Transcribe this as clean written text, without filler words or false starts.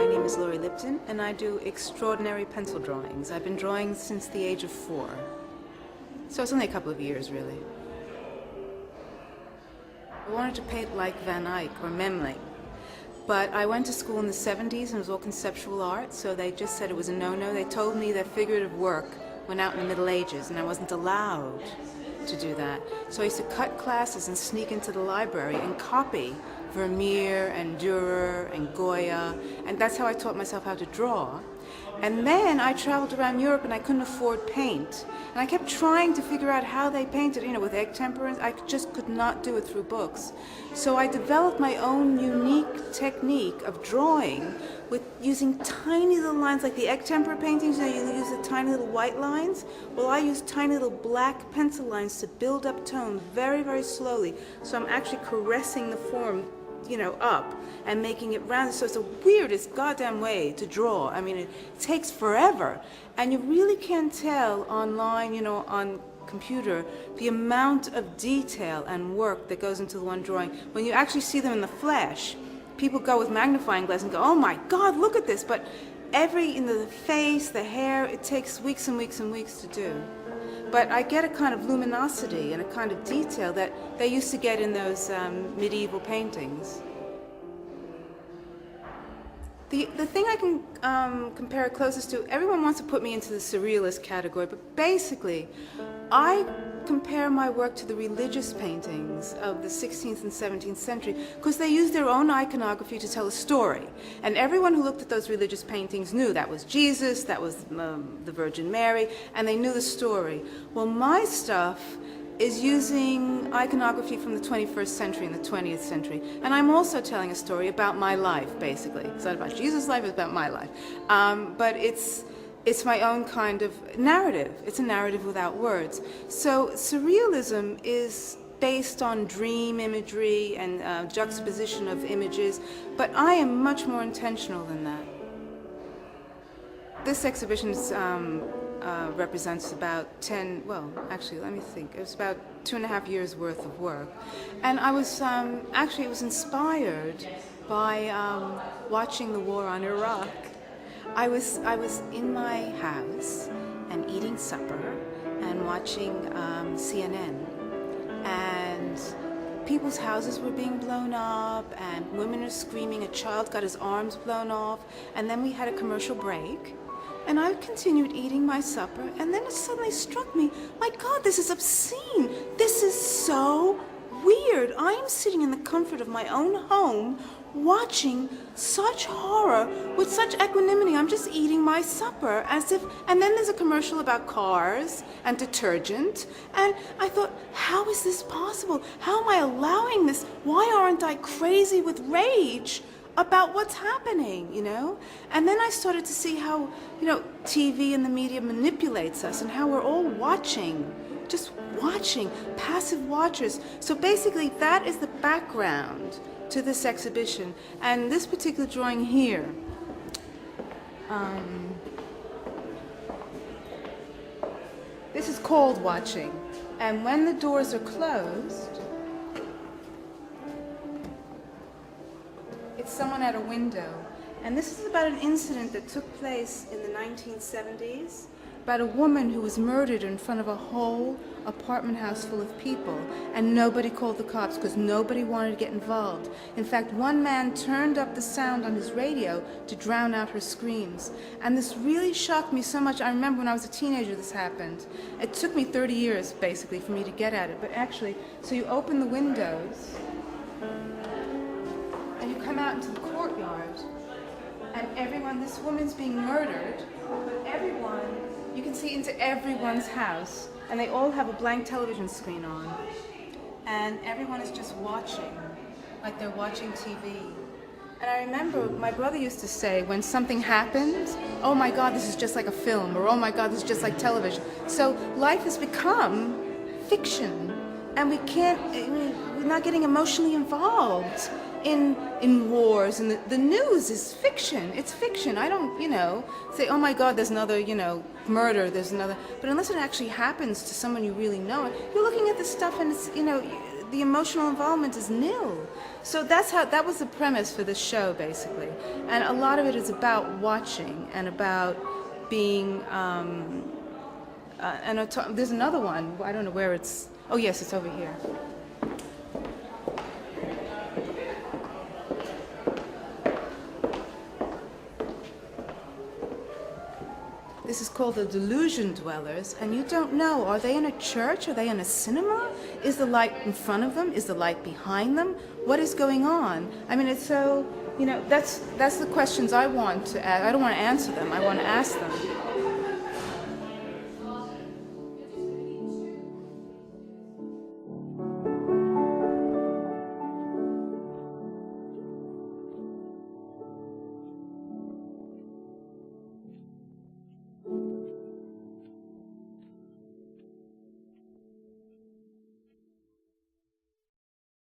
My name is Laurie Lipton, and I do extraordinary pencil drawings. I've been drawing since the age of 4. So it's only a couple of years, really. I wanted to paint like Van Eyck or Memling, but I went to school in the 70s and it was all conceptual art, so they just said it was a no-no. They told me that figurative work went out in the Middle Ages, and I wasn't allowed to do that. So I used to cut classes and sneak into the library and copy Vermeer and Dürer and Goya, and that's how I taught myself how to draw. And then I traveled around Europe and I couldn't afford paint. And I kept trying to figure out how they painted, with egg temperance. I just could not do it through books. So I developed my own unique technique of drawing with using tiny little lines, like the egg tempera paintings, you use the tiny little white lines. Well, I use tiny little black pencil lines to build up tone very, very slowly. So I'm actually caressing the form up and making it round. So it's the weirdest goddamn way to draw. I mean, it takes forever. And you really can tell online, on computer, the amount of detail and work that goes into the one drawing. When you actually see them in the flesh, people go with magnifying glass and go, oh my God, look at this. But the face, the hair, it takes weeks and weeks and weeks to do. But I get a kind of luminosity and a kind of detail that they used to get in those medieval paintings. The thing I can compare it closest to, everyone wants to put me into the surrealist category, but basically, I compare my work to the religious paintings of the 16th and 17th century because they used their own iconography to tell a story. And everyone who looked at those religious paintings knew that was Jesus, that was the Virgin Mary, and they knew the story. Well, my stuff is using iconography from the 21st century and the 20th century. And I'm also telling a story about my life, basically. It's not about Jesus' life, it's about my life. But it's my own kind of narrative. It's a narrative without words. So surrealism is based on dream imagery and juxtaposition of images, but I am much more intentional than that. This exhibition represents about 10, well, actually, let me think. It was about 2.5 years worth of work. And I was, it was inspired by watching the war on Iraq. I was in my house and eating supper and watching CNN, and people's houses were being blown up and women are screaming, a child got his arms blown off, and then we had a commercial break. And I continued eating my supper, and then it suddenly struck me, my God, this is obscene. This is so weird. I am sitting in the comfort of my own home watching such horror with such equanimity. I'm just eating my supper as if, and then there's a commercial about cars and detergent, and I thought, how is this possible? How am I allowing this? Why aren't I crazy with rage about what's happening, And then I started to see how, TV and the media manipulates us and how we're all watching, just watching, passive watchers. So basically that is the background to this exhibition. And this particular drawing here, this is called watching. And when the doors are closed, it's someone at a window. And this is about an incident that took place in the 1970s, about a woman who was murdered in front of a whole apartment house full of people, and nobody called the cops because nobody wanted to get involved. In fact, one man turned up the sound on his radio to drown out her screams. And this really shocked me so much. I remember when I was a teenager this happened. It took me 30 years, basically, for me to get at it. But actually, so you open the windows, and you come out into the courtyard, and everyone, this woman's being murdered, but everyone, you can see into everyone's house, and they all have a blank television screen on, and everyone is just watching, like they're watching TV. And I remember my brother used to say, when something happened, oh my God, this is just like a film, or oh my God, this is just like television. So life has become fiction, and we're not getting emotionally involved in wars, and the news is fiction. It's fiction. I don't, say, oh my God, there's another, murder, there's another. But unless it actually happens to someone you really know, you're looking at this stuff and it's, the emotional involvement is nil. So that was the premise for this show, basically. And a lot of it is about watching and about being, there's another one, I don't know where it's, oh yes, it's over here. This is called The Delusion Dwellers, and you don't know, are they in a church? Are they in a cinema? Is the light in front of them? Is the light behind them? What is going on? I mean, it's so, that's the questions I want to ask. I don't want to answer them, I want to ask them.